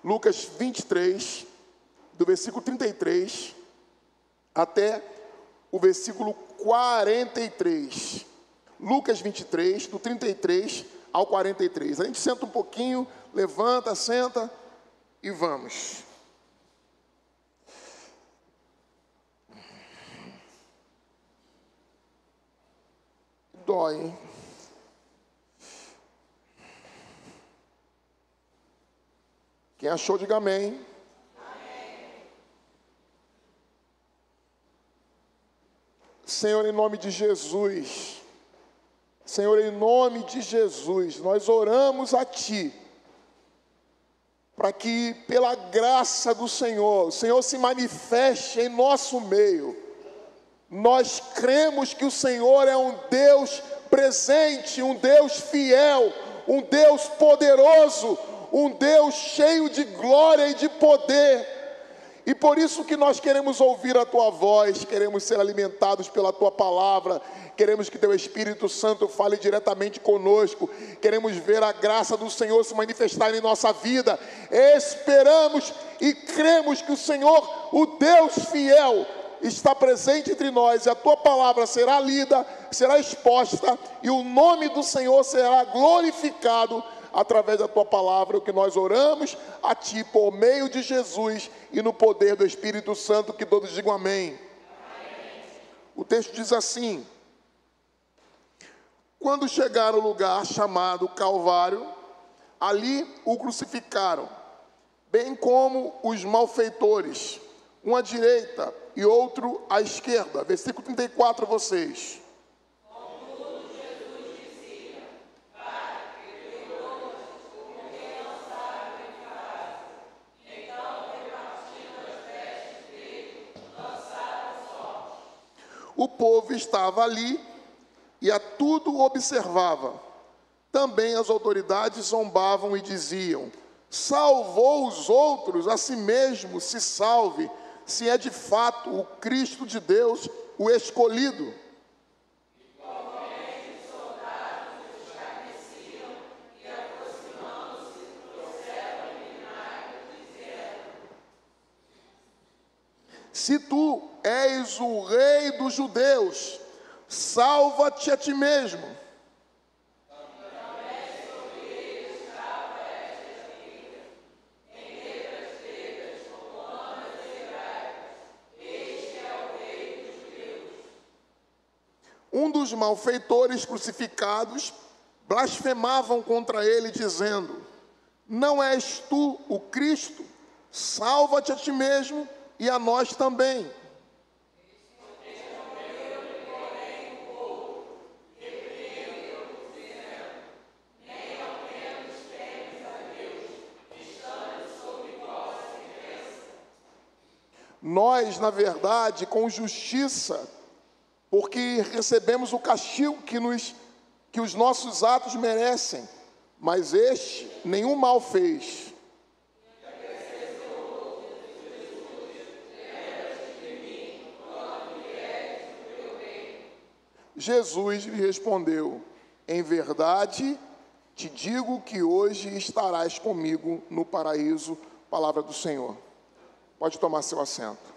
Lucas 23, do versículo 33 até o versículo 43. Lucas 23, do 33 ao 43. A gente senta um pouquinho, levanta, senta e vamos. Dói, hein? Quem achou, diga amém. Amém. Senhor, em nome de Jesus, Senhor, em nome de Jesus, nós oramos a Ti, para que pela graça do Senhor, o Senhor se manifeste em nosso meio. Nós cremos que o Senhor é um Deus presente, um Deus fiel, um Deus poderoso, um Deus cheio de glória e de poder. E por isso que nós queremos ouvir a Tua voz, queremos ser alimentados pela Tua palavra, queremos que Teu Espírito Santo fale diretamente conosco, queremos ver a graça do Senhor se manifestar em nossa vida. Esperamos e cremos que o Senhor, o Deus fiel, está presente entre nós, e a Tua palavra será lida, será exposta, e o nome do Senhor será glorificado através da Tua palavra. O que nós oramos a Ti por meio de Jesus e no poder do Espírito Santo, que todos digam amém. Amém. O texto diz assim: quando chegaram ao lugar chamado Calvário, ali o crucificaram, bem como os malfeitores, um à direita e outro à esquerda. Versículo 34, vocês. Contudo, Jesus dizia: Pai, perdoa-lhes, porque não sabem o que fazem. Então, repartindo as vestes dele, lançaram sorte. O povo estava ali e a tudo observava. Também as autoridades zombavam e diziam: salvou os outros, a si mesmo se salve, se é de fato o Cristo de Deus, o escolhido. Igualmente os soldados escarneciam e, aproximando-se, trouxeram vinagre, dizendo: se tu és o rei dos judeus, salva-te a ti mesmo. Um dos malfeitores crucificados blasfemavam contra ele, dizendo: não és tu o Cristo? Salva-te a ti mesmo e a nós também. Nós, na verdade, com justiça, porque recebemos o castigo que os nossos atos merecem, mas este nenhum mal fez. Jesus lhe respondeu: em verdade te digo que hoje estarás comigo no paraíso. Palavra do Senhor. Pode tomar seu assento.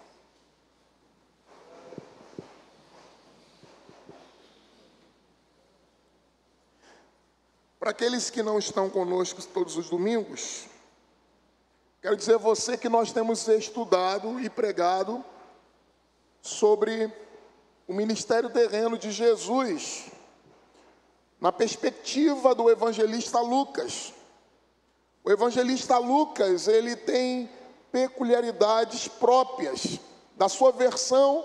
Para aqueles que não estão conosco todos os domingos, quero dizer a você que nós temos estudado e pregado sobre o ministério terreno de Jesus, na perspectiva do evangelista Lucas. O evangelista Lucas, ele tem peculiaridades próprias da sua versão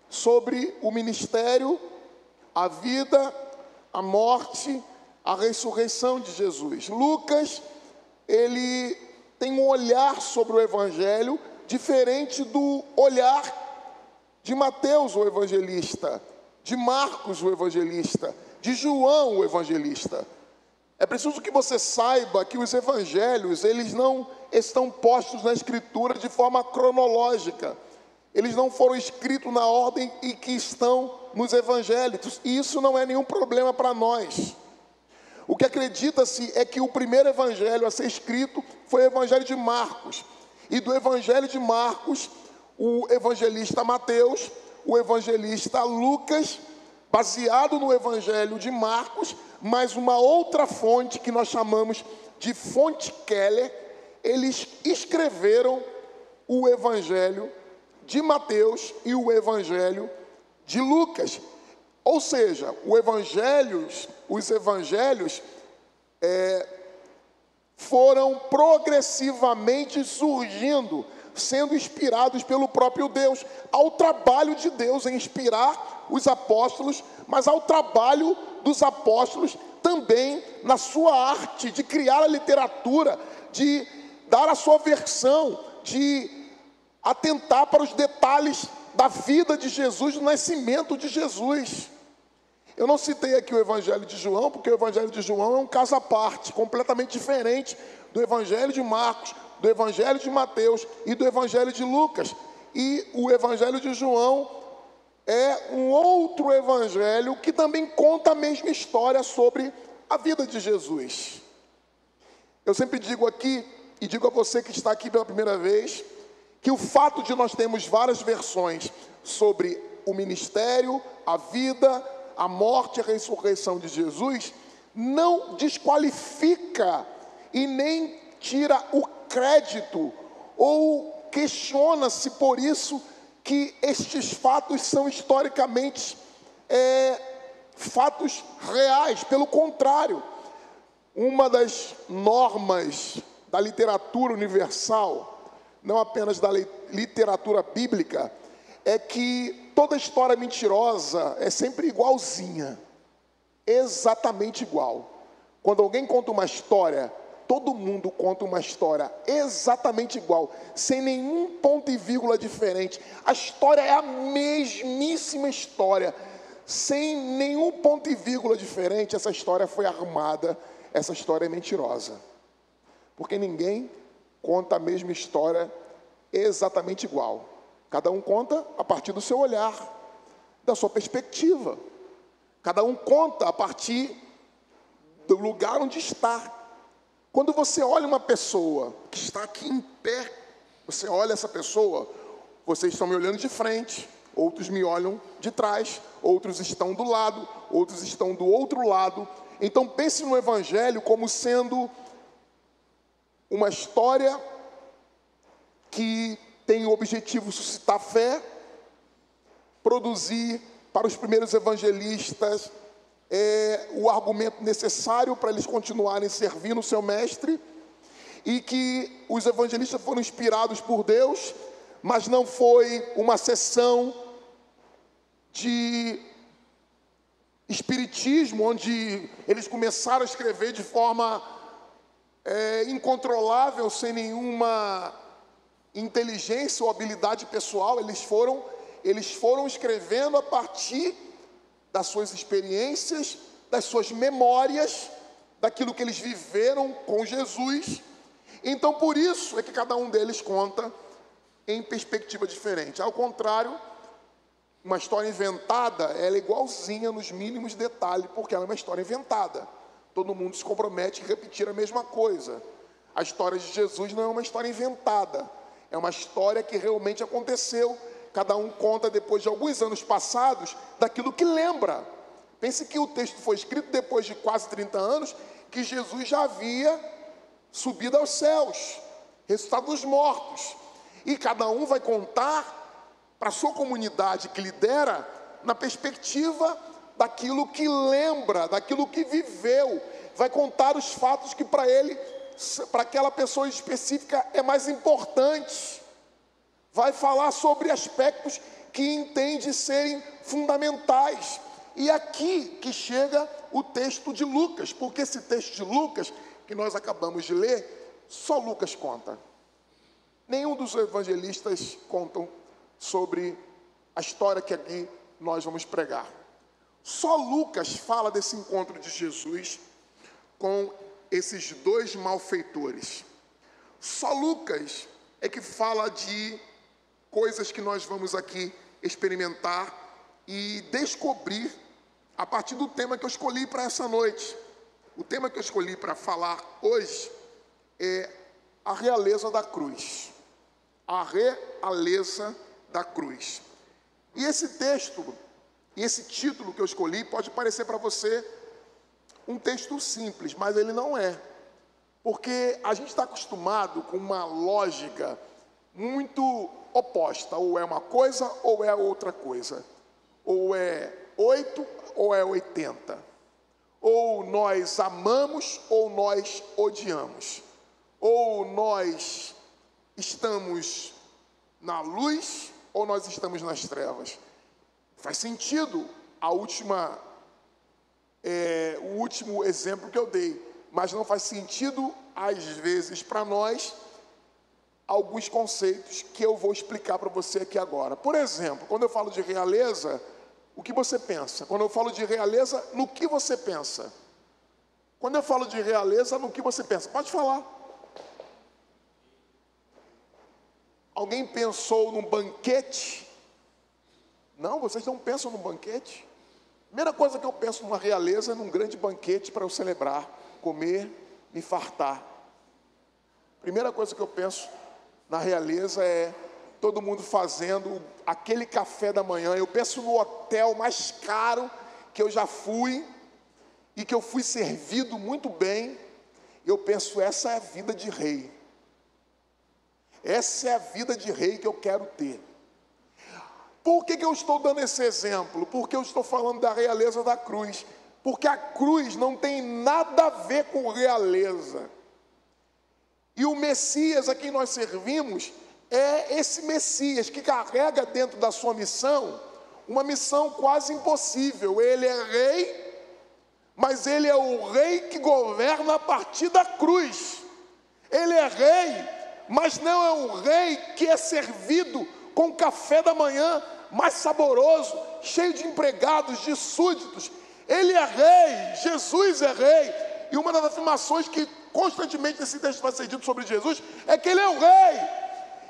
sobre o ministério, a vida, a morte, a ressurreição de Jesus. Lucas, ele tem um olhar sobre o evangelho diferente do olhar de Mateus, o evangelista, de Marcos, o evangelista, de João, o evangelista. É preciso que você saiba que os evangelhos, eles não estão postos na escritura de forma cronológica. Eles não foram escritos na ordem em que estão nos evangelhos. E isso não é nenhum problema para nós. O que acredita-se é que o primeiro evangelho a ser escrito foi o evangelho de Marcos. E do evangelho de Marcos, o evangelista Mateus, o evangelista Lucas, baseado no evangelho de Marcos, mas uma outra fonte que nós chamamos de fonte Keller, eles escreveram o evangelho de Mateus e o evangelho de Lucas. Ou seja, os evangelhos foram progressivamente surgindo, sendo inspirados pelo próprio Deus, ao trabalho de Deus em inspirar os apóstolos, mas ao trabalho dos apóstolos também na sua arte de criar a literatura, de dar a sua versão, de atentar para os detalhes da vida de Jesus, do nascimento de Jesus. Eu não citei aqui o evangelho de João, porque o evangelho de João é um caso à parte, completamente diferente do evangelho de Marcos, do evangelho de Mateus e do evangelho de Lucas. E o evangelho de João é um outro evangelho que também conta a mesma história sobre a vida de Jesus. Eu sempre digo aqui, e digo a você que está aqui pela primeira vez, que o fato de nós termos várias versões sobre o ministério, a vida, a morte e a ressurreição de Jesus, não desqualifica e nem tira o crédito, ou questiona-se por isso que estes fatos são historicamente fatos reais. Pelo contrário, uma das normas da literatura universal, não apenas da literatura bíblica, é que toda história mentirosa é sempre igualzinha, exatamente igual. Quando alguém conta uma história, todo mundo conta uma história exatamente igual, sem nenhum ponto e vírgula diferente. A história é a mesmíssima história, sem nenhum ponto e vírgula diferente. Essa história foi armada, essa história é mentirosa, porque ninguém conta a mesma história exatamente igual. Cada um conta a partir do seu olhar, da sua perspectiva. Cada um conta a partir do lugar onde está. Quando você olha uma pessoa que está aqui em pé, você olha essa pessoa, vocês estão me olhando de frente, outros me olham de trás, outros estão do lado, outros estão do outro lado. Então pense no Evangelho como sendo uma história que tem o objetivo de suscitar fé, produzir para os primeiros evangelistas o argumento necessário para eles continuarem servindo o seu mestre, e que os evangelistas foram inspirados por Deus, mas não foi uma sessão de espiritismo, onde eles começaram a escrever de forma incontrolável, sem nenhuma inteligência ou habilidade pessoal. Eles foram escrevendo a partir das suas experiências, das suas memórias, daquilo que eles viveram com Jesus. Então, por isso é que cada um deles conta em perspectiva diferente. Ao contrário, uma história inventada, ela é igualzinha nos mínimos detalhes, porque ela é uma história inventada. Todo mundo se compromete a repetir a mesma coisa. A história de Jesus não é uma história inventada, é uma história que realmente aconteceu. Cada um conta, depois de alguns anos passados, daquilo que lembra. Pense que o texto foi escrito depois de quase 30 anos, que Jesus já havia subido aos céus, ressuscitado dos mortos. E cada um vai contar para a sua comunidade que lidera, na perspectiva daquilo que lembra, daquilo que viveu. Vai contar os fatos que para ele, para aquela pessoa específica, é mais importante. Vai falar sobre aspectos que entende serem fundamentais. E aqui que chega o texto de Lucas, porque esse texto de Lucas, que nós acabamos de ler, só Lucas conta. Nenhum dos evangelistas contam sobre a história que aqui nós vamos pregar. Só Lucas fala desse encontro de Jesus com esses dois malfeitores. Só Lucas é que fala de coisas que nós vamos aqui experimentar e descobrir a partir do tema que eu escolhi para essa noite. O tema que eu escolhi para falar hoje é a realeza da cruz. A realeza da cruz. E esse texto, e esse título que eu escolhi, pode parecer para você um texto simples, mas ele não é. Porque a gente está acostumado com uma lógica muito oposta. Ou é uma coisa, ou é outra coisa. Ou é 8, ou é 80. Ou nós amamos, ou nós odiamos. Ou nós estamos na luz, ou nós estamos nas trevas. Faz sentido o último exemplo que eu dei, mas não faz sentido, às vezes, para nós, alguns conceitos que eu vou explicar para você aqui agora. Por exemplo, quando eu falo de realeza, o que você pensa? Quando eu falo de realeza, no que você pensa? Quando eu falo de realeza, no que você pensa? Pode falar. Alguém pensou num banquete? Não, vocês não pensam num banquete? Primeira coisa que eu penso numa realeza é num grande banquete para eu celebrar, comer, me fartar. Primeira coisa que eu penso na realeza é todo mundo fazendo aquele café da manhã. Eu penso no hotel mais caro que eu já fui e que eu fui servido muito bem. Eu penso, essa é a vida de rei. Essa é a vida de rei que eu quero ter. Por que eu estou dando esse exemplo? Porque eu estou falando da realeza da cruz. Porque a cruz não tem nada a ver com realeza. E o Messias a quem nós servimos é esse Messias que carrega dentro da sua missão uma missão quase impossível. Ele é rei, mas ele é o rei que governa a partir da cruz. Ele é rei, mas não é um rei que é servido com café da manhã mais saboroso, cheio de empregados, de súditos. Ele é rei, Jesus é rei. E uma das afirmações que constantemente nesse texto vai ser dito sobre Jesus é que ele é o rei.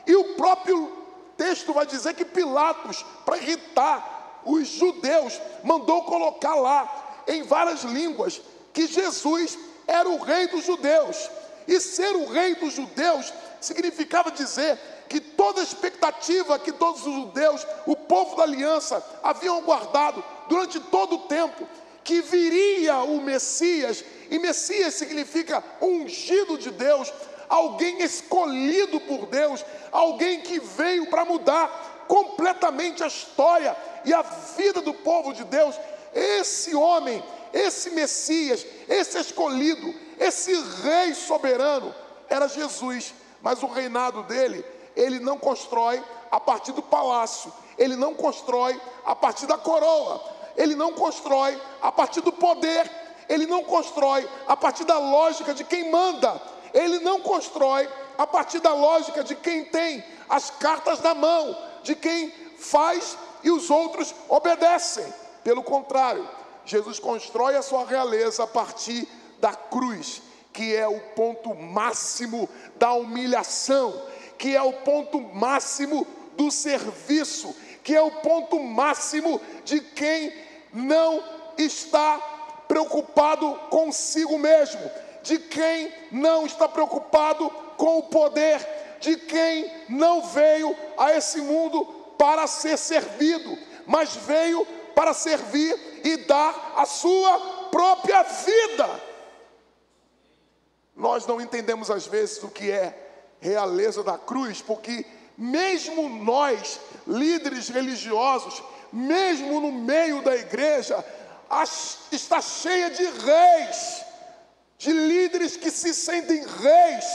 E o próprio texto vai dizer que Pilatos, para irritar os judeus, mandou colocar lá, em várias línguas, que Jesus era o rei dos judeus. E ser o rei dos judeus significava dizer que toda a expectativa que todos os judeus, o povo da aliança, haviam guardado durante todo o tempo, que viria o Messias, e Messias significa ungido de Deus, alguém escolhido por Deus, alguém que veio para mudar completamente a história e a vida do povo de Deus. Esse homem, esse Messias, esse escolhido, esse rei soberano, era Jesus. Mas o reinado dele, ele não constrói a partir do palácio, ele não constrói a partir da coroa, ele não constrói a partir do poder, ele não constrói a partir da lógica de quem manda, ele não constrói a partir da lógica de quem tem as cartas na mão, de quem faz e os outros obedecem. Pelo contrário, Jesus constrói a sua realeza a partir da cruz, que é o ponto máximo da humilhação, que é o ponto máximo do serviço, que é o ponto máximo de quem não está preocupado consigo mesmo, de quem não está preocupado com o poder, de quem não veio a esse mundo para ser servido, mas veio para servir e dar a sua própria vida. Nós não entendemos às vezes o que é realeza da cruz, porque mesmo nós, líderes religiosos, mesmo no meio da igreja, está cheia de reis, de líderes que se sentem reis,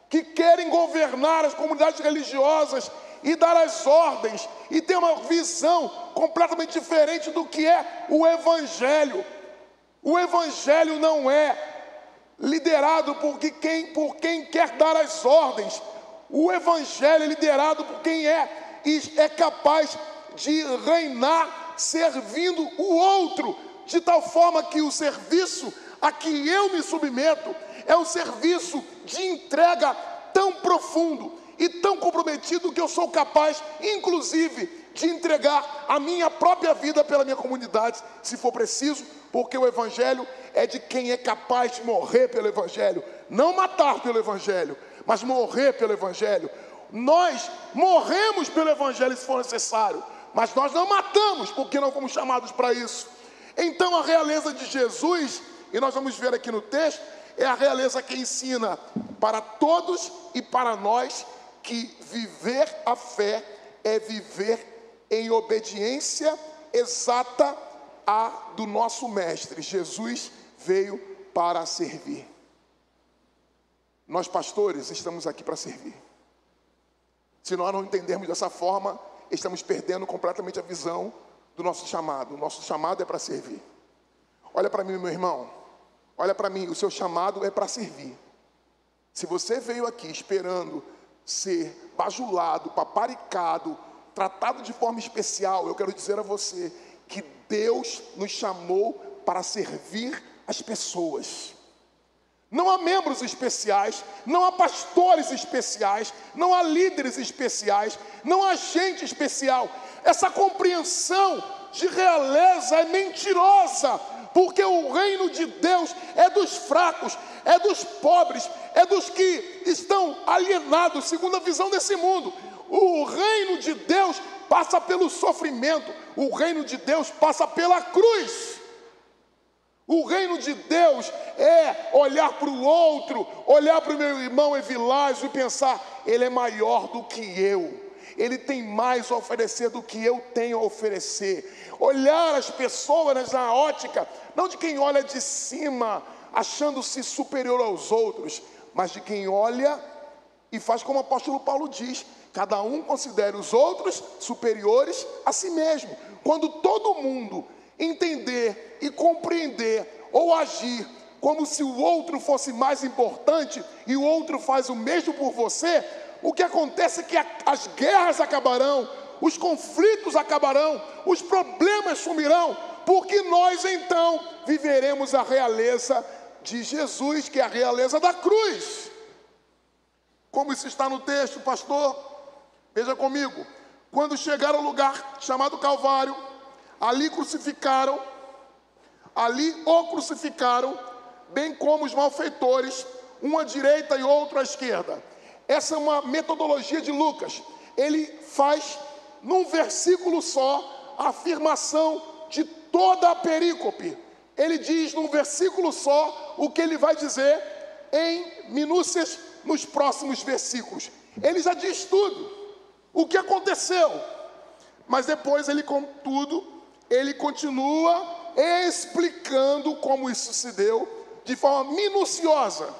que querem governar as comunidades religiosas e dar as ordens, e ter uma visão completamente diferente do que é o Evangelho. O Evangelho não é liderado por quem quer dar as ordens. O Evangelho é liderado por quem é capaz de reinar servindo o outro, de tal forma que o serviço a que eu me submeto é um serviço de entrega tão profundo e tão comprometido que eu sou capaz, inclusive, de entregar a minha própria vida pela minha comunidade, se for preciso, porque o Evangelho é de quem é capaz de morrer pelo Evangelho, não matar pelo Evangelho, mas morrer pelo Evangelho. Nós morremos pelo Evangelho se for necessário, mas nós não matamos, porque não fomos chamados para isso. Então a realeza de Jesus, e nós vamos ver aqui no texto, é a realeza que ensina para todos e para nós que viver a fé é viver em obediência exata à do nosso Mestre. Jesus veio para servir. Nós pastores estamos aqui para servir. Se nós não entendermos dessa forma, estamos perdendo completamente a visão do nosso chamado. O nosso chamado é para servir. Olha para mim, meu irmão. Olha para mim, o seu chamado é para servir. Se você veio aqui esperando ser bajulado, paparicado, tratado de forma especial, eu quero dizer a você que Deus nos chamou para servir as pessoas. Não há membros especiais, não há pastores especiais, não há líderes especiais, não há gente especial. Essa compreensão de realeza é mentirosa, porque o reino de Deus é dos fracos, é dos pobres, é dos que estão alienados, segundo a visão desse mundo. O reino de Deus passa pelo sofrimento, o reino de Deus passa pela cruz. O reino de Deus é olhar para o outro, olhar para o meu irmão Evilásio e pensar, ele é maior do que eu, ele tem mais a oferecer do que eu tenho a oferecer. Olhar as pessoas na ótica, não de quem olha de cima, achando-se superior aos outros, mas de quem olha e faz como o apóstolo Paulo diz, cada um considere os outros superiores a si mesmo. Quando todo mundo entender e compreender ou agir como se o outro fosse mais importante e o outro faz o mesmo por você, o que acontece é que as guerras acabarão, os conflitos acabarão, os problemas sumirão, porque nós então viveremos a realeza de Jesus, que é a realeza da cruz. Como isso está no texto, pastor? Veja comigo. Quando chegaram ao lugar chamado Calvário, ali o crucificaram, bem como os malfeitores, um à direita e outro à esquerda. Essa é uma metodologia de Lucas. Ele faz, num versículo só, a afirmação de toda a perícope. Ele diz num versículo só o que ele vai dizer em minúcias nos próximos versículos. Ele já diz tudo, o que aconteceu. Mas depois ele, contudo, ele continua explicando como isso se deu de forma minuciosa.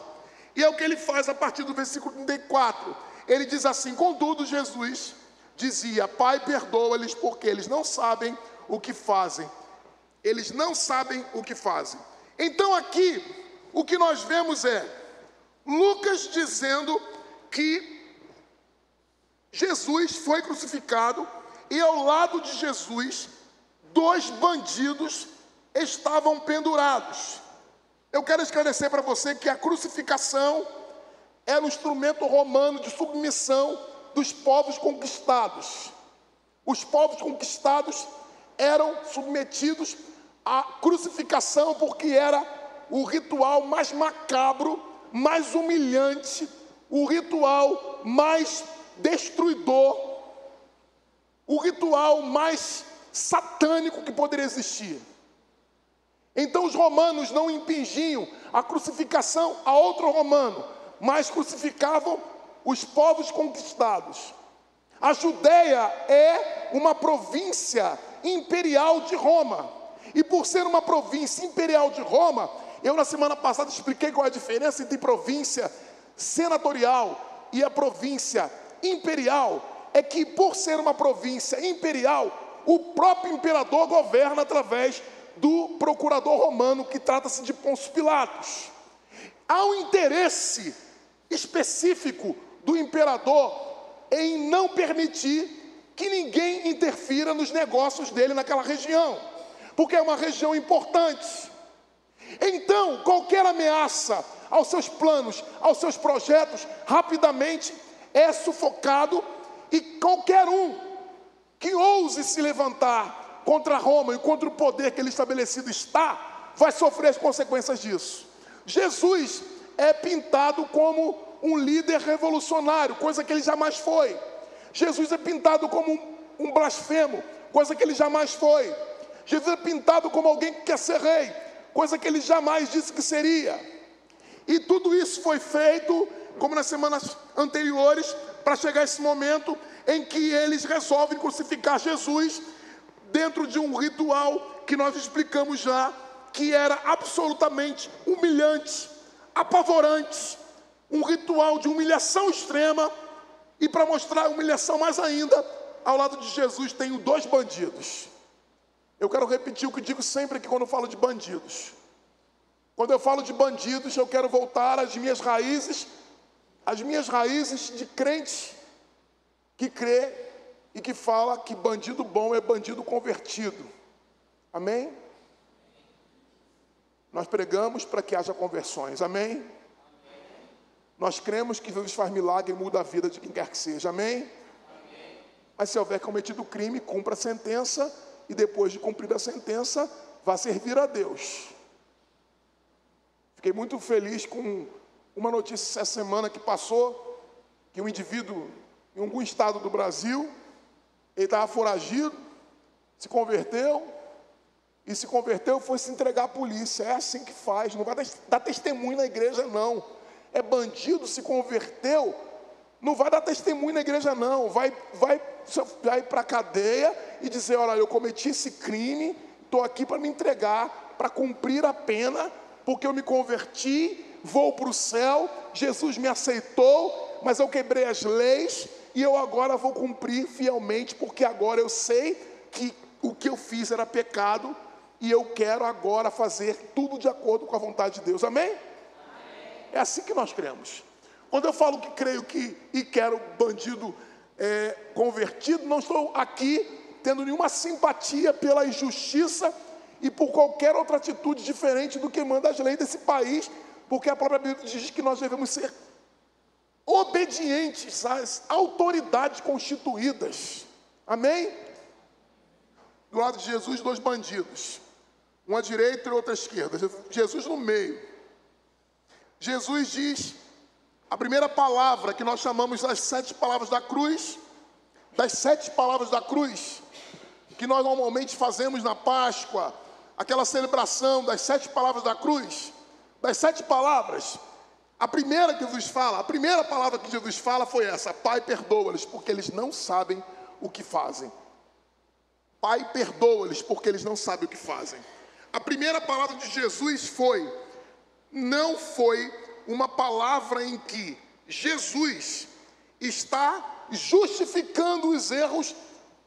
E é o que ele faz a partir do versículo 34. Ele diz assim: contudo, Jesus dizia: Pai, perdoa-lhes, porque eles não sabem o que fazem. Eles não sabem o que fazem. Então aqui, o que nós vemos é Lucas dizendo que Jesus foi crucificado e ao lado de Jesus, 2 bandidos estavam pendurados. Eu quero esclarecer para você que a crucificação era um instrumento romano de submissão dos povos conquistados. Os povos conquistados eram submetidos à crucificação porque era o ritual mais macabro, mais humilhante, o ritual mais destruidor, o ritual mais satânico que poderia existir. Então os romanos não impingiam a crucificação a outro romano, mas crucificavam os povos conquistados. A Judéia é uma província imperial de Roma, e por ser uma província imperial de Roma, eu na semana passada expliquei qual é a diferença entre província senatorial e a província imperial. É que por ser uma província imperial, o próprio imperador governa através do procurador romano, que trata-se de Pôncio Pilatos. Há um interesse específico do imperador em não permitir que ninguém interfira nos negócios dele naquela região, porque é uma região importante. Então, qualquer ameaça aos seus planos, aos seus projetos, rapidamente é sufocado, e qualquer um que ouse se levantar contra Roma e contra o poder que ele estabelecido está, vai sofrer as consequências disso. Jesus é pintado como um líder revolucionário, coisa que ele jamais foi. Jesus é pintado como um blasfemo, coisa que ele jamais foi. Jesus é pintado como alguém que quer ser rei, coisa que ele jamais disse que seria. E tudo isso foi feito, como nas semanas anteriores, para chegar a esse momento em que eles resolvem crucificar Jesus dentro de um ritual que nós explicamos já, que era absolutamente humilhante, apavorante, um ritual de humilhação extrema. E para mostrar a humilhação mais ainda, ao lado de Jesus tem 2 bandidos. Eu quero repetir o que digo sempre aqui quando eu falo de bandidos. Quando eu falo de bandidos, eu quero voltar às minhas raízes de crente que crê e que fala que bandido bom é bandido convertido. Amém? Nós pregamos para que haja conversões. Amém? Nós cremos que Deus faz milagre e muda a vida de quem quer que seja. Amém? Mas se houver cometido crime, cumpra a sentença, e depois de cumprir a sentença, vá servir a Deus. Fiquei muito feliz com uma notícia essa semana que passou, que um indivíduo em algum estado do Brasil, ele estava foragido, se converteu, foi se entregar à polícia. É assim que faz, não vai dar testemunho na igreja não. É bandido, se converteu, não vai dar testemunho na igreja não, vai para a cadeia e dizer: olha, eu cometi esse crime, estou aqui para me entregar, para cumprir a pena, porque eu me converti, vou para o céu, Jesus me aceitou, mas eu quebrei as leis, e eu agora vou cumprir fielmente, porque agora eu sei que o que eu fiz era pecado, e eu quero agora fazer tudo de acordo com a vontade de Deus. Amém? É assim que nós cremos. Quando eu falo que creio e quero bandido convertido, não estou aqui tendo nenhuma simpatia pela injustiça e por qualquer outra atitude diferente do que manda as leis desse país, porque a própria Bíblia diz que nós devemos ser obedientes às autoridades constituídas. Amém? Do lado de Jesus, 2 bandidos, um à direita e outro à esquerda, Jesus no meio. Jesus diz a primeira palavra que nós chamamos das 7 palavras da cruz, que nós normalmente fazemos na Páscoa, aquela celebração das 7 palavras da cruz. Das 7 palavras, a primeira palavra que Jesus fala foi essa: Pai, perdoa-lhes, porque eles não sabem o que fazem. Pai, perdoa-lhes, porque eles não sabem o que fazem. A primeira palavra de Jesus não foi uma palavra em que Jesus está justificando os erros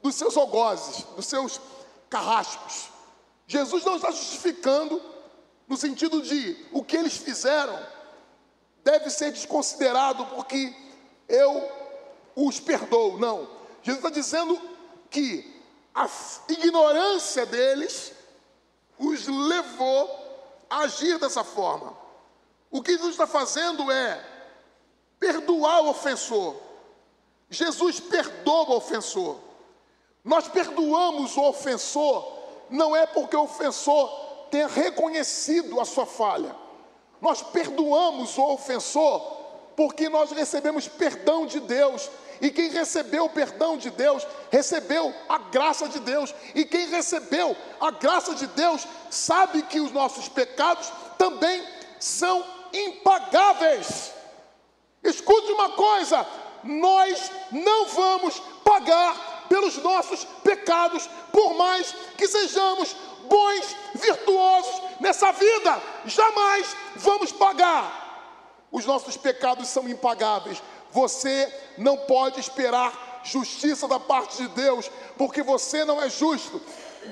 dos seus algozes, dos seus carrascos. Jesus não está justificando no sentido de o que eles fizeram deve ser desconsiderado porque eu os perdoo. Não. Jesus está dizendo que a ignorância deles os levou a agir dessa forma. O que Jesus está fazendo é perdoar o ofensor. Jesus perdoa o ofensor. Nós perdoamos o ofensor, não é porque o ofensor tenha reconhecido a sua falha. Nós perdoamos o ofensor porque nós recebemos perdão de Deus. E quem recebeu o perdão de Deus, recebeu a graça de Deus. E quem recebeu a graça de Deus, sabe que os nossos pecados também são impagáveis. Escute uma coisa: nós não vamos pagar pelos nossos pecados, por mais que sejamos bons, virtuosos nessa vida, jamais vamos pagar. Os nossos pecados são impagáveis. Você não pode esperar justiça da parte de Deus, porque você não é justo.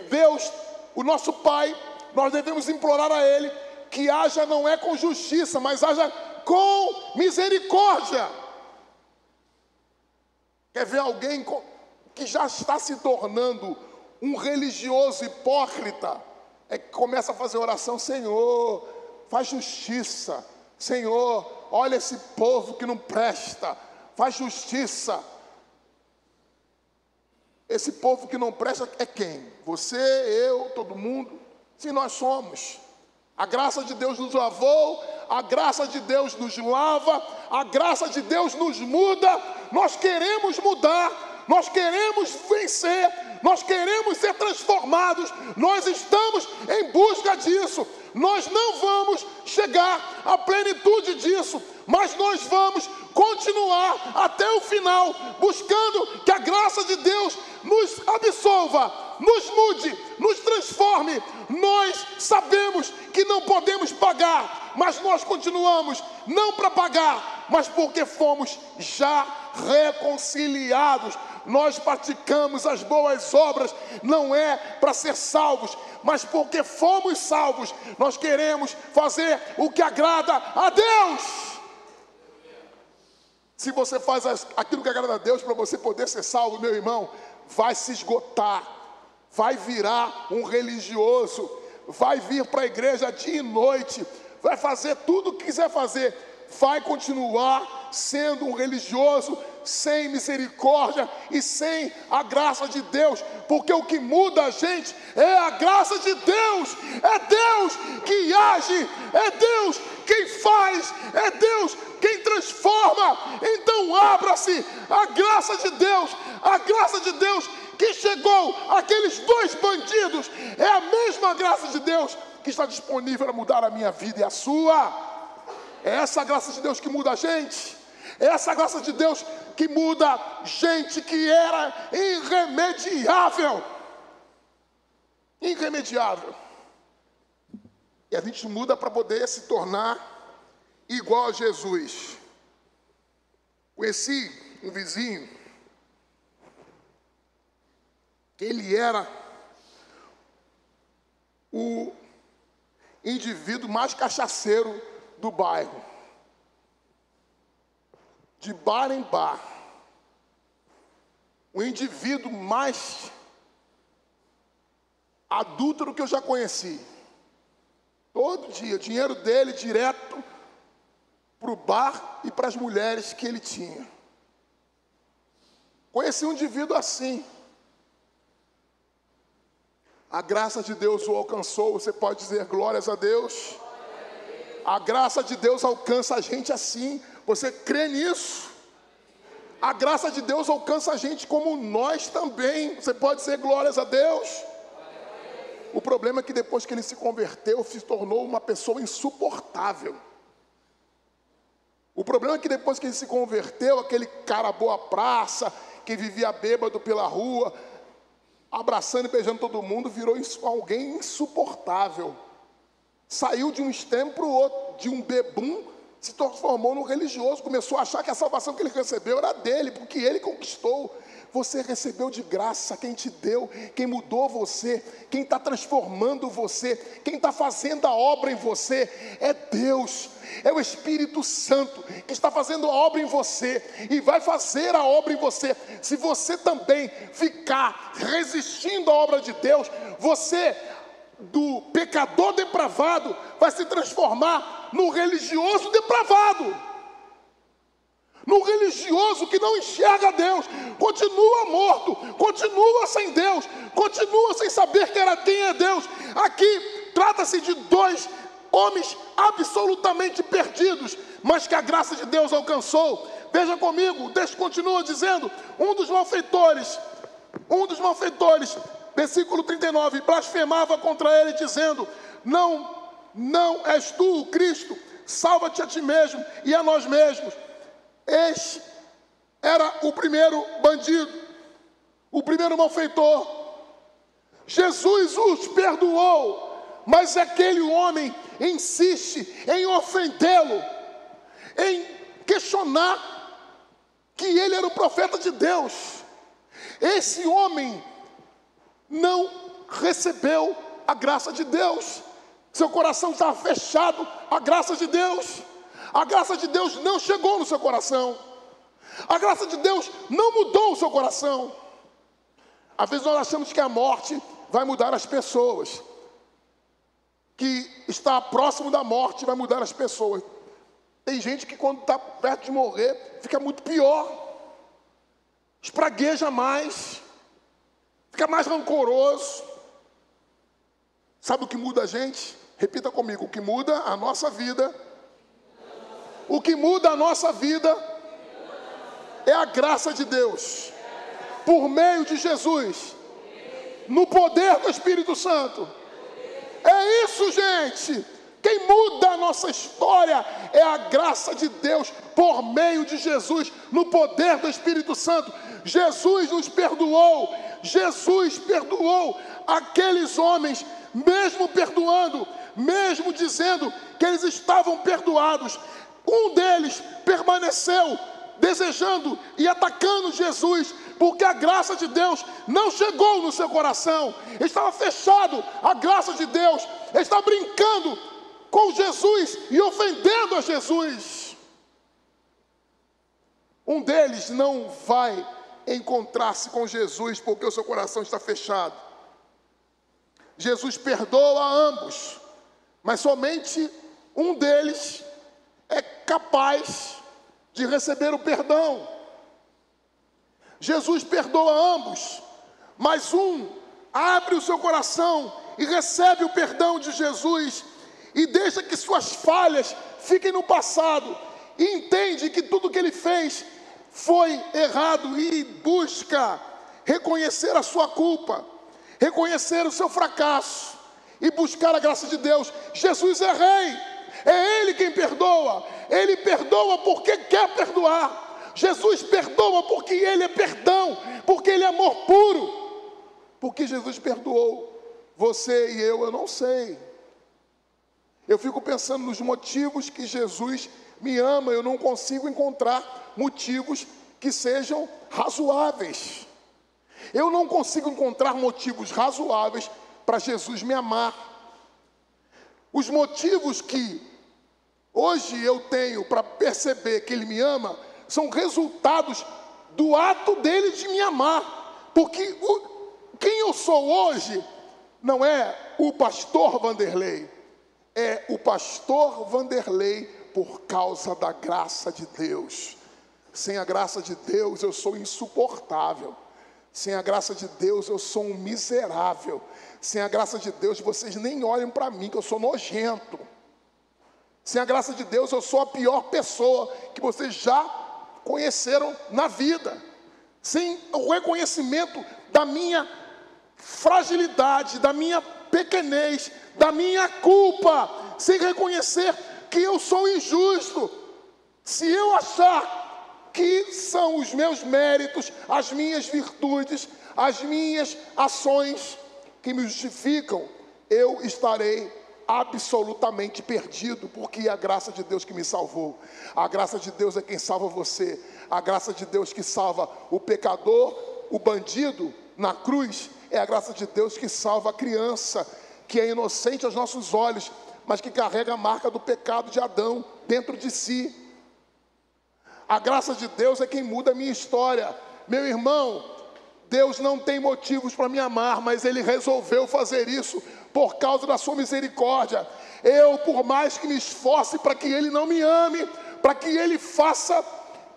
Deus, o nosso Pai, nós devemos implorar a Ele que haja não é com justiça, mas haja com misericórdia. Quer ver alguém que já está se tornando um religioso hipócrita? É que começa a fazer oração: Senhor, faz justiça. Senhor, olha esse povo que não presta, faz justiça. Esse povo que não presta é quem? Você, eu, todo mundo? Sim, nós somos. A graça de Deus nos lavou, a graça de Deus nos lava, a graça de Deus nos muda. Nós queremos mudar, nós queremos vencer, nós queremos ser transformados, nós estamos em busca disso. Nós não vamos chegar à plenitude disso, mas nós vamos continuar até o final, buscando que a graça de Deus nos absolva, nos mude, nos transforme. Nós sabemos que não podemos pagar, mas nós continuamos, não para pagar, mas porque fomos já reconciliados. Nós praticamos as boas obras, não é para ser salvos, mas porque fomos salvos, nós queremos fazer o que agrada a Deus. Se você faz aquilo que agrada a Deus para você poder ser salvo, meu irmão, vai se esgotar, vai virar um religioso, vai vir para a igreja dia e noite, vai fazer tudo o que quiser fazer, vai continuar sendo um religioso sem misericórdia e sem a graça de Deus, porque o que muda a gente é a graça de Deus, é Deus que age, é Deus quem faz, é Deus quem transforma. Então abra-se a graça de Deus, a graça de Deus que chegou àqueles dois bandidos, é a mesma graça de Deus que está disponível para mudar a minha vida e a sua. É essa graça de Deus que muda a gente, é essa graça de Deus que muda gente que era irremediável. Irremediável. E a gente muda para poder se tornar igual a Jesus. Conheci um vizinho, que ele era o indivíduo mais cachaceiro do bairro. De bar em bar. O indivíduo mais adúltero que eu já conheci. Todo dia, o dinheiro dele direto para o bar e para as mulheres que ele tinha. Conheci um indivíduo assim. A graça de Deus o alcançou. Você pode dizer glórias a Deus? A graça de Deus alcança a gente assim. Você crê nisso? A graça de Deus alcança a gente como nós também. Você pode dizer glórias a Deus? O problema é que depois que ele se converteu, se tornou uma pessoa insuportável. O problema é que depois que ele se converteu, aquele cara boa praça, que vivia bêbado pela rua, abraçando e beijando todo mundo, virou alguém insuportável. Saiu de um extremo para o outro, de um bebum, se transformou num religioso, começou a achar que a salvação que ele recebeu era dele, porque ele conquistou. Você recebeu de graça, quem te deu, quem mudou você, quem está transformando você, quem está fazendo a obra em você, é Deus, é o Espírito Santo que está fazendo a obra em você e vai fazer a obra em você. Se você também ficar resistindo à obra de Deus, você, do pecador depravado, vai se transformar no religioso depravado. No religioso que não enxerga Deus, continua morto, continua sem Deus, continua sem saber quem é Deus. Aqui trata-se de dois homens absolutamente perdidos, mas que a graça de Deus alcançou. Veja comigo, o texto continua dizendo, um dos malfeitores, versículo 39, blasfemava contra ele dizendo, não és tu o Cristo, salva-te a ti mesmo e a nós mesmos. Este era o primeiro bandido, o primeiro malfeitor. Jesus os perdoou, mas aquele homem insiste em ofendê-lo, em questionar que ele era o profeta de Deus. Esse homem não recebeu a graça de Deus, seu coração estava fechado à graça de Deus. A graça de Deus não chegou no seu coração. A graça de Deus não mudou o seu coração. Às vezes nós achamos que a morte vai mudar as pessoas. Que estar próximo da morte vai mudar as pessoas. Tem gente que quando está perto de morrer, fica muito pior. Espragueja mais. Fica mais rancoroso. Sabe o que muda a gente? Repita comigo, o que muda a nossa vida. O que muda a nossa vida é a graça de Deus. Por meio de Jesus. No poder do Espírito Santo. É isso, gente. Quem muda a nossa história é a graça de Deus por meio de Jesus, no poder do Espírito Santo. Jesus nos perdoou. Jesus perdoou aqueles homens, mesmo perdoando, mesmo dizendo que eles estavam perdoados. Um deles permaneceu desejando e atacando Jesus, porque a graça de Deus não chegou no seu coração. Estava fechado a graça de Deus. Ele estava brincando com Jesus e ofendendo a Jesus. Um deles não vai encontrar-se com Jesus porque o seu coração está fechado. Jesus perdoa a ambos, mas somente um deles é capaz de receber o perdão. Jesus perdoa ambos, mas um abre o seu coração e recebe o perdão de Jesus e deixa que suas falhas fiquem no passado e entende que tudo que ele fez foi errado e busca reconhecer a sua culpa, reconhecer o seu fracasso e buscar a graça de Deus. Jesus é rei, é Ele quem perdoa. Ele perdoa porque quer perdoar. Jesus perdoa porque Ele é perdão, porque Ele é amor puro. Porque Jesus perdoou você e eu não sei. Eu fico pensando nos motivos que Jesus me ama, eu não consigo encontrar motivos que sejam razoáveis. Eu não consigo encontrar motivos razoáveis para Jesus me amar. Os motivos que hoje eu tenho para perceber que Ele me ama são resultados do ato dele de me amar. Porque quem eu sou hoje não é o pastor Vanderlei, é o pastor Vanderlei por causa da graça de Deus. Sem a graça de Deus eu sou insuportável. Sem a graça de Deus eu sou um miserável. Sem a graça de Deus vocês nem olhem para mim, que eu sou nojento. Sem a graça de Deus eu sou a pior pessoa que vocês já conheceram na vida. Sem o reconhecimento da minha fragilidade, da minha pequenez, da minha culpa, sem reconhecer que eu sou injusto. Se eu achar que são os meus méritos, as minhas virtudes, as minhas ações que me justificam, eu estarei absolutamente perdido, porque é a graça de Deus que me salvou. A graça de Deus é quem salva você. A graça de Deus que salva o pecador, o bandido na cruz, é a graça de Deus que salva a criança, que é inocente aos nossos olhos, mas que carrega a marca do pecado de Adão dentro de si. A graça de Deus é quem muda a minha história. Meu irmão, Deus não tem motivos para me amar, mas Ele resolveu fazer isso por causa da sua misericórdia. Eu, por mais que me esforce para que Ele não me ame, para que Ele faça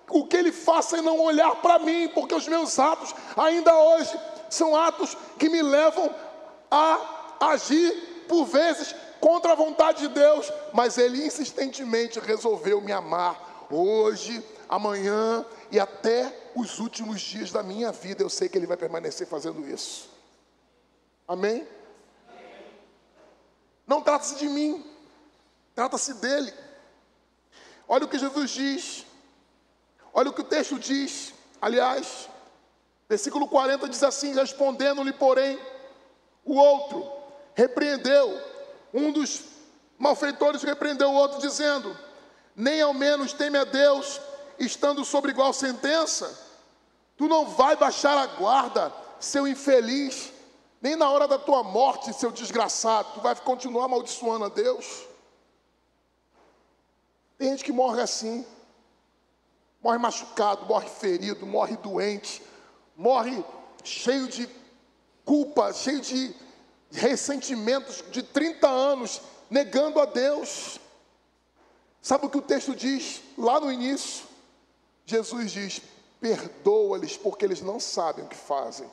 o que Ele faça e não olhar para mim, porque os meus atos ainda hoje são atos que me levam a agir por vezes contra a vontade de Deus, mas Ele insistentemente resolveu me amar hoje, amanhã e até os últimos dias da minha vida. Eu sei que Ele vai permanecer fazendo isso. Amém? Não trata-se de mim, trata-se dEle. Olha o que Jesus diz, olha o que o texto diz. Aliás, versículo 40 diz assim: respondendo-lhe, porém, o outro repreendeu, um dos malfeitores repreendeu o outro, dizendo: nem ao menos teme a Deus, estando sobre igual sentença? Tu não vai baixar a guarda, seu infeliz, nem na hora da tua morte, seu desgraçado. Tu vai continuar amaldiçoando a Deus? Tem gente que morre assim, morre machucado, morre ferido, morre doente, morre cheio de culpa, cheio de ressentimentos de 30 anos, negando a Deus. Sabe o que o texto diz lá no início? Jesus diz: perdoa-lhes, porque eles não sabem o que fazem.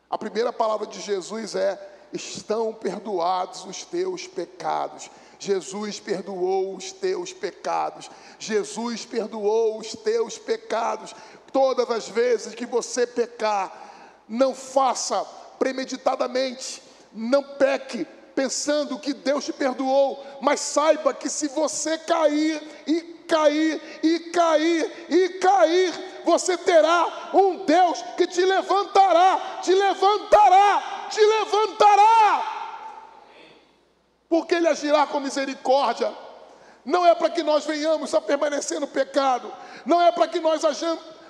A primeira palavra de Jesus é: estão perdoados os teus pecados. Jesus perdoou os teus pecados. Jesus perdoou os teus pecados. Todas as vezes que você pecar, não faça premeditadamente, não peque pensando que Deus te perdoou, mas saiba que se você cair e cair e cair e cair, você terá um Deus que te levantará, te levantará, te levantará, porque Ele agirá com misericórdia. Não é para que nós venhamos a permanecer no pecado, não é para que nós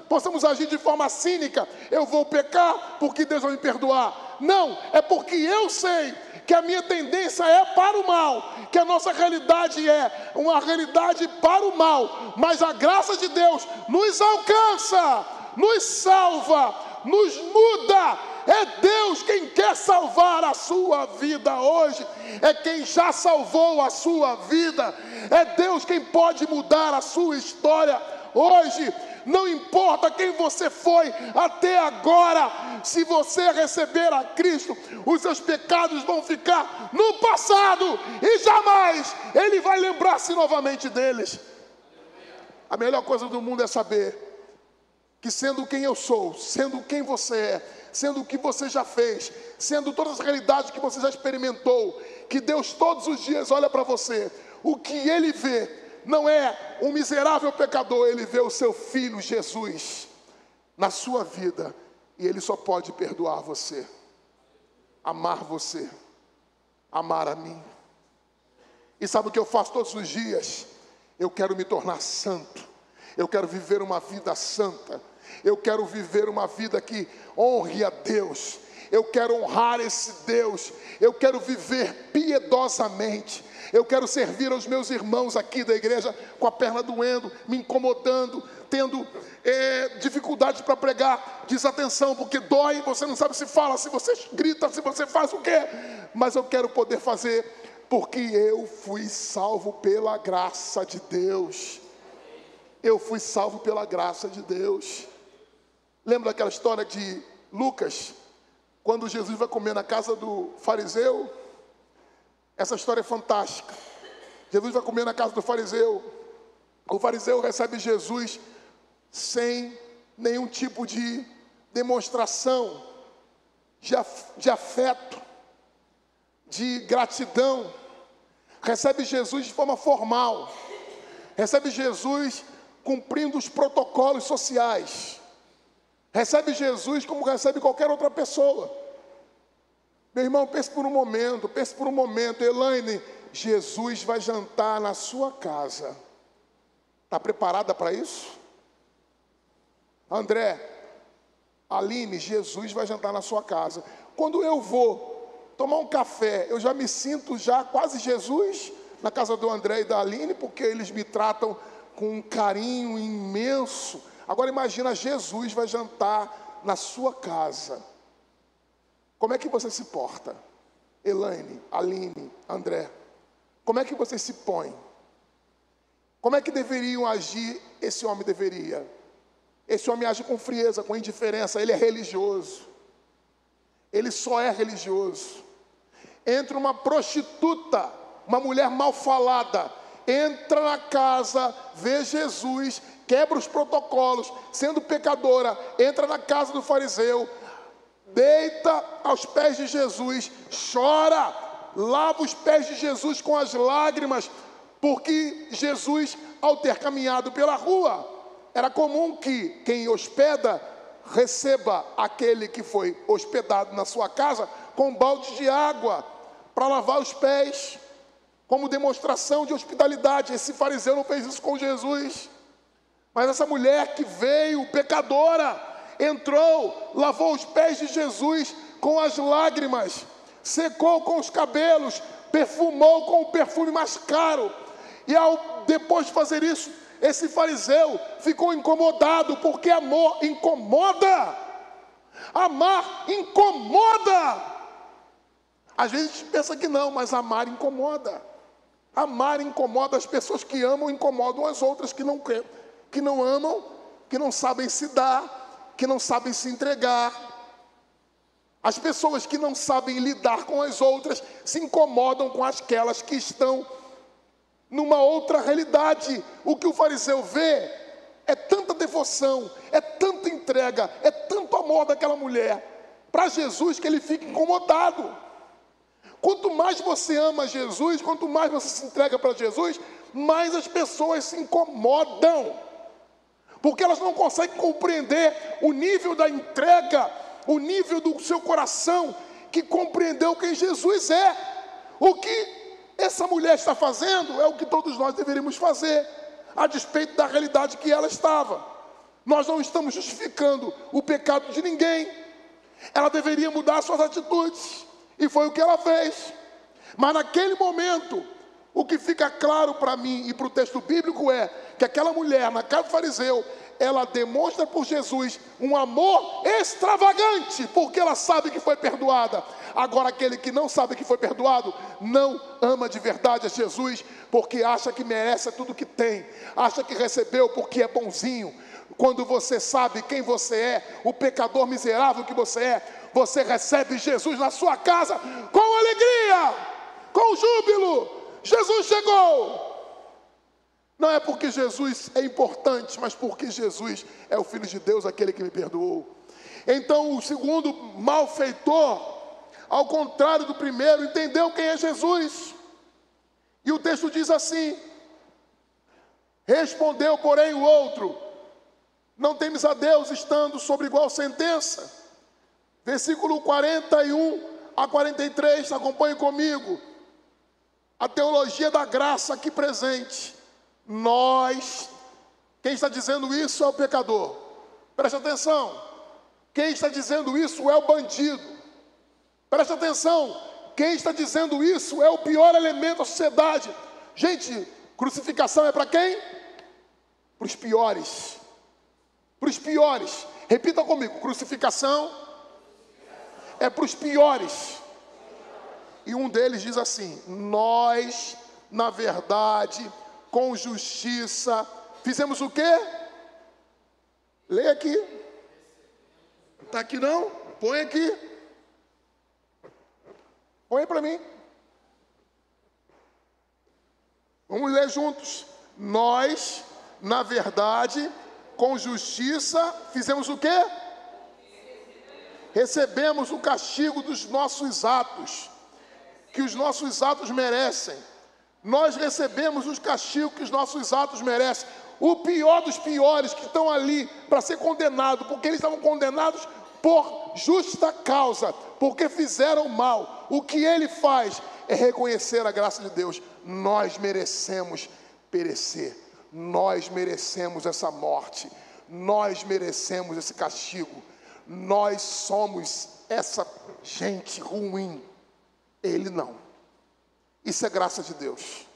possamos agir de forma cínica: eu vou pecar porque Deus vai me perdoar. Não, é porque eu sei que a minha tendência é para o mal, que a nossa realidade é uma realidade para o mal, mas a graça de Deus nos alcança, nos salva, nos muda. É Deus quem quer salvar a sua vida hoje, é quem já salvou a sua vida, é Deus quem pode mudar a sua história hoje. Não importa quem você foi até agora, se você receber a Cristo, os seus pecados vão ficar no passado e jamais Ele vai lembrar-se novamente deles. A melhor coisa do mundo é saber que, sendo quem eu sou, sendo quem você é, sendo o que você já fez, sendo todas as realidades que você já experimentou, que Deus todos os dias olha para você, o que Ele vê não é um miserável pecador, Ele vê o seu Filho Jesus na sua vida, e Ele só pode perdoar você, amar você, amar a mim. E sabe o que eu faço todos os dias? Eu quero me tornar santo, eu quero viver uma vida santa, eu quero viver uma vida que honre a Deus, eu quero honrar esse Deus, eu quero viver piedosamente, eu quero servir aos meus irmãos aqui da igreja com a perna doendo, me incomodando, tendo dificuldade para pregar, desatenção, porque dói, você não sabe se fala, se você grita, se você faz o quê, mas eu quero poder fazer, porque eu fui salvo pela graça de Deus, eu fui salvo pela graça de Deus. Lembra daquela história de Lucas, quando Jesus vai comer na casa do fariseu? Essa história é fantástica. Jesus vai comer na casa do fariseu. O fariseu recebe Jesus sem nenhum tipo de demonstração de afeto, de gratidão. Recebe Jesus de forma formal. Recebe Jesus cumprindo os protocolos sociais. Recebe Jesus como recebe qualquer outra pessoa. Meu irmão, pense por um momento, Elaine, Jesus vai jantar na sua casa. Está preparada para isso? André, Aline, Jesus vai jantar na sua casa. Quando eu vou tomar um café, eu já me sinto quase Jesus na casa do André e da Aline, porque eles me tratam com um carinho imenso. Agora imagina, Jesus vai jantar na sua casa. Como é que você se porta? Elaine, Aline, André, como é que você se põe? Como é que deveriam agir? Esse homem deveria. Esse homem age com frieza, com indiferença, ele é religioso. Ele só é religioso. Entra uma prostituta, uma mulher mal falada, entra na casa, vê Jesus, quebra os protocolos, sendo pecadora, entra na casa do fariseu, deita aos pés de Jesus, chora, lava os pés de Jesus com as lágrimas, porque Jesus, ao ter caminhado pela rua, era comum que quem hospeda receba aquele que foi hospedado na sua casa com um balde de água para lavar os pés, como demonstração de hospitalidade. Esse fariseu não fez isso com Jesus, mas essa mulher que veio pecadora, entrou, lavou os pés de Jesus com as lágrimas, secou com os cabelos, perfumou com o perfume mais caro. E depois de fazer isso, esse fariseu ficou incomodado, porque amor incomoda. Amar incomoda. Às vezes a gente pensa que não, mas amar incomoda. Amar incomoda, as pessoas que amam incomodam as outras que não amam, que não sabem se dar, que não sabem se entregar. As pessoas que não sabem lidar com as outras se incomodam com aquelas que estão numa outra realidade. O que o fariseu vê é tanta devoção, é tanta entrega, é tanto amor daquela mulher para Jesus que ele fica incomodado. Quanto mais você ama Jesus, quanto mais você se entrega para Jesus, mais as pessoas se incomodam, porque elas não conseguem compreender o nível da entrega, o nível do seu coração, que compreendeu quem Jesus é. O que essa mulher está fazendo é o que todos nós deveríamos fazer, a despeito da realidade que ela estava. Nós não estamos justificando o pecado de ninguém. Ela deveria mudar suas atitudes, e foi o que ela fez. Mas naquele momento, o que fica claro para mim e para o texto bíblico é que aquela mulher, na casa do fariseu, ela demonstra por Jesus um amor extravagante, porque ela sabe que foi perdoada. Agora aquele que não sabe que foi perdoado, não ama de verdade a Jesus, porque acha que merece tudo que tem, acha que recebeu porque é bonzinho. Quando você sabe quem você é, o pecador miserável que você recebe Jesus na sua casa com alegria, com júbilo. Jesus chegou. Não é porque Jesus é importante, mas porque Jesus é o Filho de Deus, aquele que me perdoou. Então o segundo malfeitor, ao contrário do primeiro, entendeu quem é Jesus. E o texto diz assim: respondeu, porém, o outro: não temes a Deus, estando sobre igual sentença. Versículo 41 a 43, acompanhe comigo. A teologia da graça aqui presente. Quem está dizendo isso é o pecador. Preste atenção. Quem está dizendo isso é o bandido. Preste atenção. Quem está dizendo isso é o pior elemento da sociedade. Gente, crucificação é para quem? Para os piores. Para os piores. Repita comigo: crucificação é para os piores. E um deles diz assim: nós, na verdade, com justiça, fizemos o quê? Leia aqui. Está aqui não? Põe aqui. Põe para mim. Vamos ler juntos. Nós, na verdade, com justiça, fizemos o quê? Recebemos o castigo dos nossos atos, que os nossos atos merecem. Nós recebemos os castigos que os nossos atos merecem. O pior dos piores que estão ali para ser condenado, porque eles estavam condenados por justa causa, porque fizeram mal. O que ele faz é reconhecer a graça de Deus. Nós merecemos perecer, nós merecemos essa morte, nós merecemos esse castigo, nós somos essa gente ruim. Ele não. Isso é graça de Deus.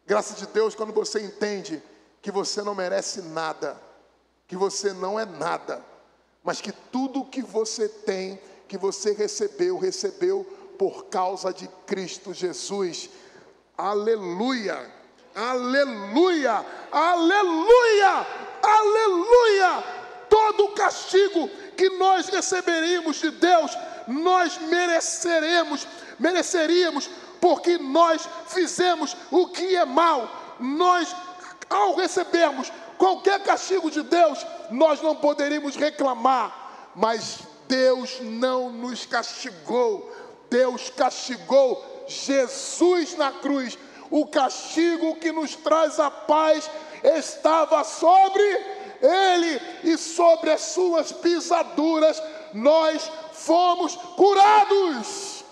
Graça de Deus quando você entende que você não merece nada, que você não é nada, mas que tudo que você tem, que você recebeu por causa de Cristo Jesus. Aleluia, aleluia, aleluia, aleluia. Todo o castigo que nós receberíamos de Deus, nós mereceríamos, porque nós fizemos o que é mal. Nós, ao recebermos qualquer castigo de Deus, nós não poderíamos reclamar, mas Deus não nos castigou. Deus castigou Jesus na cruz. O castigo que nos traz a paz estava sobre ele, e sobre as suas pisaduras nós fomos curados.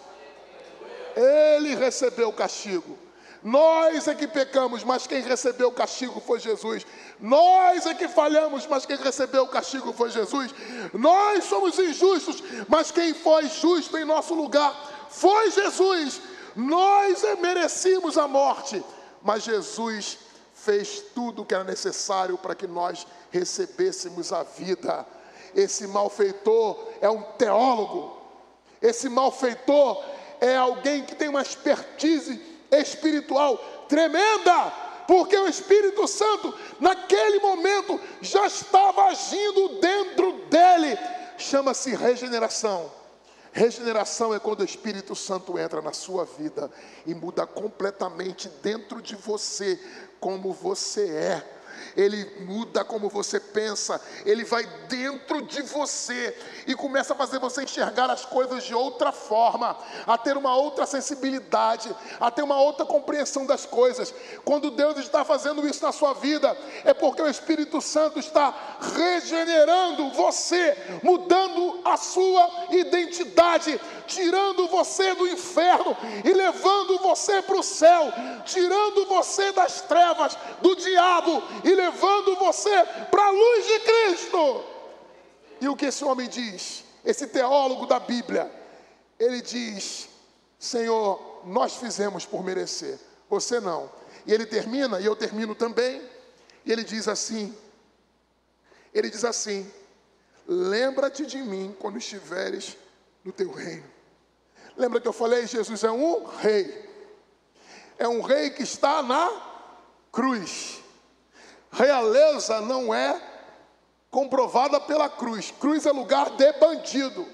Ele recebeu o castigo. Nós é que pecamos, mas quem recebeu o castigo foi Jesus. Nós é que falhamos, mas quem recebeu o castigo foi Jesus. Nós somos injustos, mas quem foi justo em nosso lugar foi Jesus. Nós merecíamos a morte, mas Jesus fez tudo o que era necessário para que nós recebêssemos a vida. Esse malfeitor é um teólogo. Esse malfeitor é alguém que tem uma expertise espiritual tremenda, porque o Espírito Santo, naquele momento, já estava agindo dentro dele. Chama-se regeneração. Regeneração é quando o Espírito Santo entra na sua vida e muda completamente dentro de você, como você é. Ele muda como você pensa, ele vai dentro de você e começa a fazer você enxergar as coisas de outra forma, a ter uma outra sensibilidade, a ter uma outra compreensão das coisas. Quando Deus está fazendo isso na sua vida, é porque o Espírito Santo está regenerando você, mudando a sua identidade, tirando você do inferno e levando você para o céu, tirando você das trevas do diabo e levando você para a luz de Cristo. E o que esse homem diz, esse teólogo da Bíblia, ele diz: Senhor, nós fizemos por merecer, você não. E ele termina, e eu termino também, e ele diz assim, lembra-te de mim quando estiveres no teu reino. Lembra que eu falei, Jesus é um rei. É um rei que está na cruz. Realeza não é comprovada pela cruz. Cruz é lugar de bandido.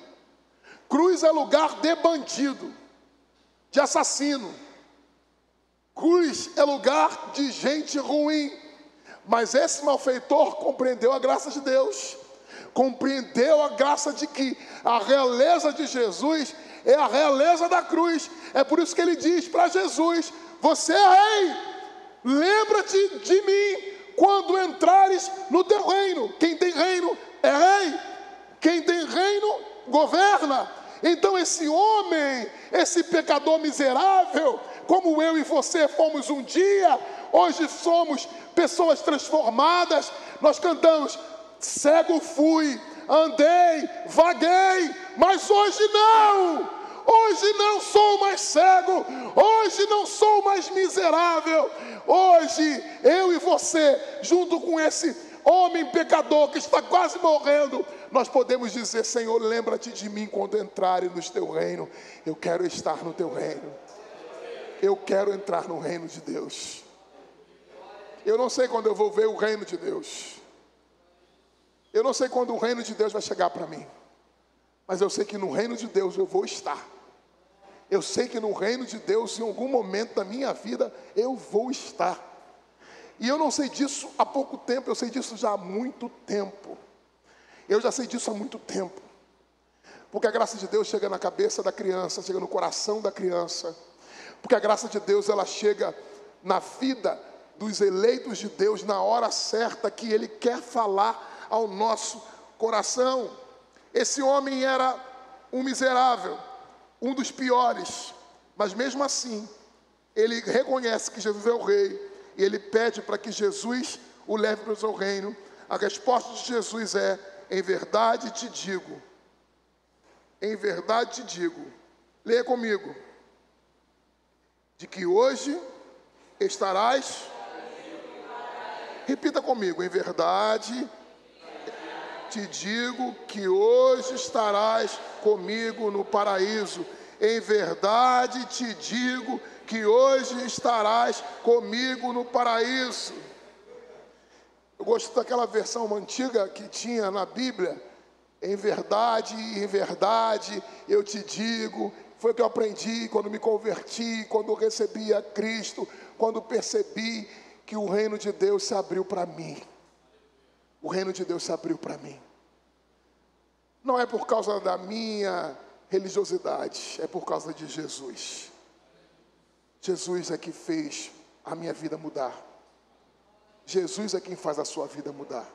Cruz é lugar de bandido, de assassino. Cruz é lugar de gente ruim. Mas esse malfeitor compreendeu a graça de Deus. Compreendeu a graça de que a realeza de Jesus é a realeza da cruz. É por isso que ele diz para Jesus: você é rei, lembra-te de mim quando entrares no teu reino. Quem tem reino é rei, quem tem reino governa. Então esse homem, esse pecador miserável, como eu e você fomos um dia, hoje somos pessoas transformadas. Nós cantamos: cego fui, andei, vaguei, mas hoje não. Hoje não sou mais cego, hoje não sou mais miserável. Hoje eu e você, junto com esse homem pecador que está quase morrendo, nós podemos dizer: Senhor, lembra-te de mim quando entrares no teu reino. Eu quero estar no teu reino. Eu quero entrar no reino de Deus. Eu não sei quando eu vou ver o reino de Deus. Eu não sei quando o reino de Deus vai chegar para mim. Mas eu sei que no reino de Deus eu vou estar. Eu sei que no reino de Deus, em algum momento da minha vida, eu vou estar. E eu não sei disso há pouco tempo, eu sei disso já há muito tempo. Eu já sei disso há muito tempo. Porque a graça de Deus chega na cabeça da criança, chega no coração da criança. Porque a graça de Deus, ela chega na vida dos eleitos de Deus, na hora certa que Ele quer falar ao nosso coração. Esse homem era um miserável, um dos piores, mas mesmo assim, ele reconhece que Jesus é o rei, e ele pede para que Jesus o leve para o seu reino. A resposta de Jesus é: em verdade te digo, leia comigo, de que hoje estarás, repita comigo, em verdade te digo que hoje estarás comigo no paraíso. Em verdade te digo que hoje estarás comigo no paraíso. Eu gosto daquela versão antiga que tinha na Bíblia. Em verdade eu te digo. Foi o que eu aprendi quando me converti, quando recebi a Cristo, quando percebi que o reino de Deus se abriu para mim. O reino de Deus se abriu para mim. Não é por causa da minha religiosidade, é por causa de Jesus. Jesus é que fez a minha vida mudar. Jesus é quem faz a sua vida mudar.